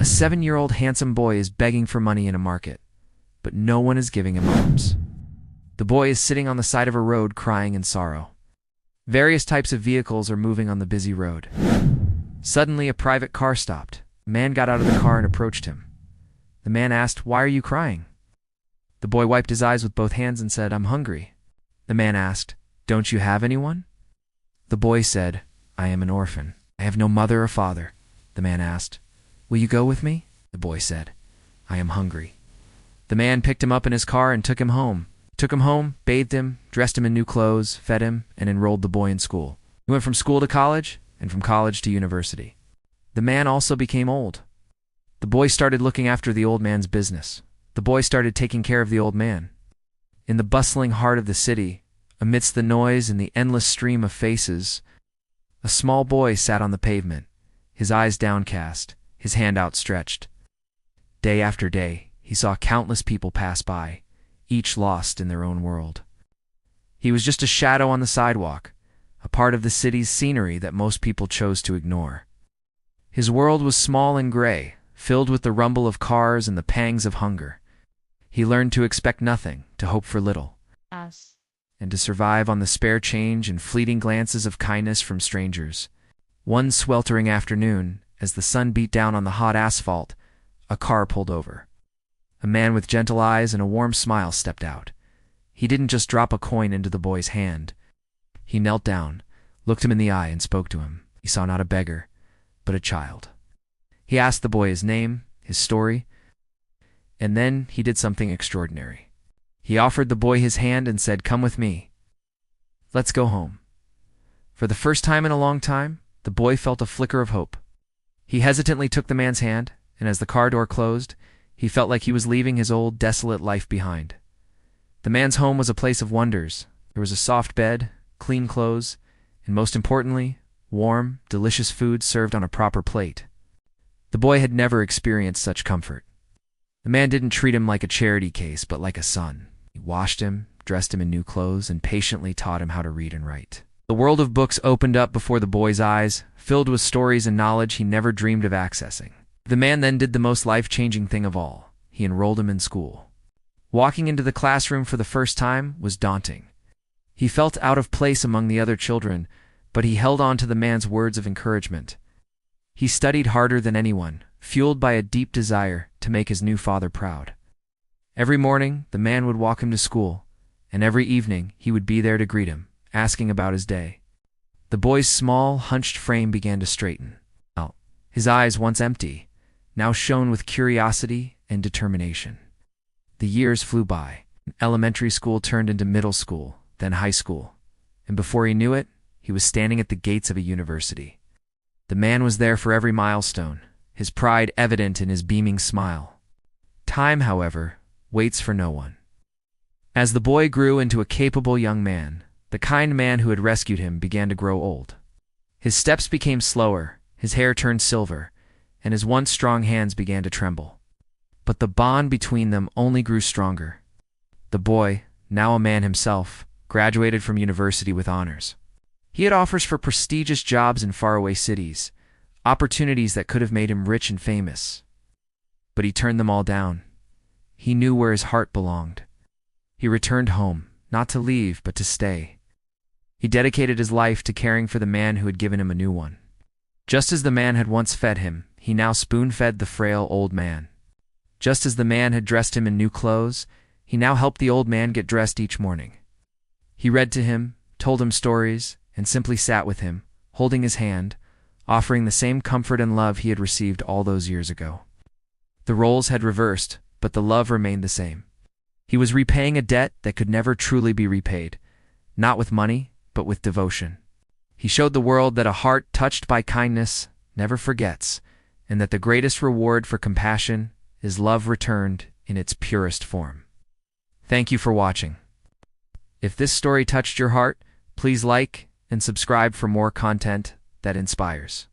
A 7-year-old handsome boy is begging for money in a market, but no one is giving him alms. The boy is sitting on the side of a road crying in sorrow. Various types of vehicles are moving on the busy road. Suddenly, a private car stopped. A man got out of the car and approached him. The man asked, "Why are you crying?" The boy wiped his eyes with both hands and said, "I'm hungry." The man asked, "Don't you have anyone?" The boy said, "I am an orphan. I have no mother or father." The man asked, "Will you go with me?" The boy said, "I am hungry." The man picked him up in his car and took him home. Bathed him, dressed him in new clothes, fed him, and enrolled the boy in school. He went from school to college, and from college to university. The man also became old. The boy started looking after the old man's business. The boy started taking care of the old man. In the bustling heart of the city, amidst the noise and the endless stream of faces, a small boy sat on the pavement, his eyes downcast, his hand outstretched. Day after day, he saw countless people pass by, each lost in their own world. He was just a shadow on the sidewalk, a part of the city's scenery that most people chose to ignore. His world was small and gray, filled with the rumble of cars and the pangs of hunger. He learned to expect nothing, to hope for little, and to survive on the spare change and fleeting glances of kindness from strangers. One sweltering afternoon, as the sun beat down on the hot asphalt, a car pulled over. A man with gentle eyes and a warm smile stepped out. He didn't just drop a coin into the boy's hand. He knelt down, looked him in the eye, and spoke to him. He saw not a beggar, but a child. He asked the boy his name, his story, and then he did something extraordinary. He offered the boy his hand and said, "Come with me. Let's go home." For the first time in a long time, the boy felt a flicker of hope. He hesitantly took the man's hand, and as the car door closed, he felt like he was leaving his old, desolate life behind. The man's home was a place of wonders. There was a soft bed, clean clothes, and most importantly, warm, delicious food served on a proper plate. The boy had never experienced such comfort. The man didn't treat him like a charity case, but like a son. He washed him, dressed him in new clothes, and patiently taught him how to read and write. The world of books opened up before the boy's eyes, filled with stories and knowledge he never dreamed of accessing. The man then did the most life-changing thing of all. He enrolled him in school. Walking into the classroom for the first time was daunting. He felt out of place among the other children, but he held on to the man's words of encouragement. He studied harder than anyone, fueled by a deep desire to make his new father proud. Every morning, the man would walk him to school, and every evening he would be there to greet him, asking about his day. The boy's small, hunched frame began to straighten. His eyes, once empty, now shone with curiosity and determination. The years flew by. Elementary school turned into middle school, then high school, and before he knew it, he was standing at the gates of a university. The man was there for every milestone, his pride evident in his beaming smile. Time, however, waits for no one. As the boy grew into a capable young man, the kind man who had rescued him began to grow old. His steps became slower, his hair turned silver, and his once strong hands began to tremble. But the bond between them only grew stronger. The boy, now a man himself, graduated from university with honors. He had offers for prestigious jobs in faraway cities, opportunities that could have made him rich and famous. But he turned them all down. He knew where his heart belonged. He returned home, not to leave, but to stay. He dedicated his life to caring for the man who had given him a new one. Just as the man had once fed him, he now spoon-fed the frail old man. Just as the man had dressed him in new clothes, he now helped the old man get dressed each morning. He read to him, told him stories, and simply sat with him, holding his hand, offering the same comfort and love he had received all those years ago. The roles had reversed, but the love remained the same. He was repaying a debt that could never truly be repaid, not with money, but with devotion. He showed the world that a heart touched by kindness never forgets, and that the greatest reward for compassion is love returned in its purest form. Thank you for watching. If this story touched your heart, please like and subscribe for more content that inspires.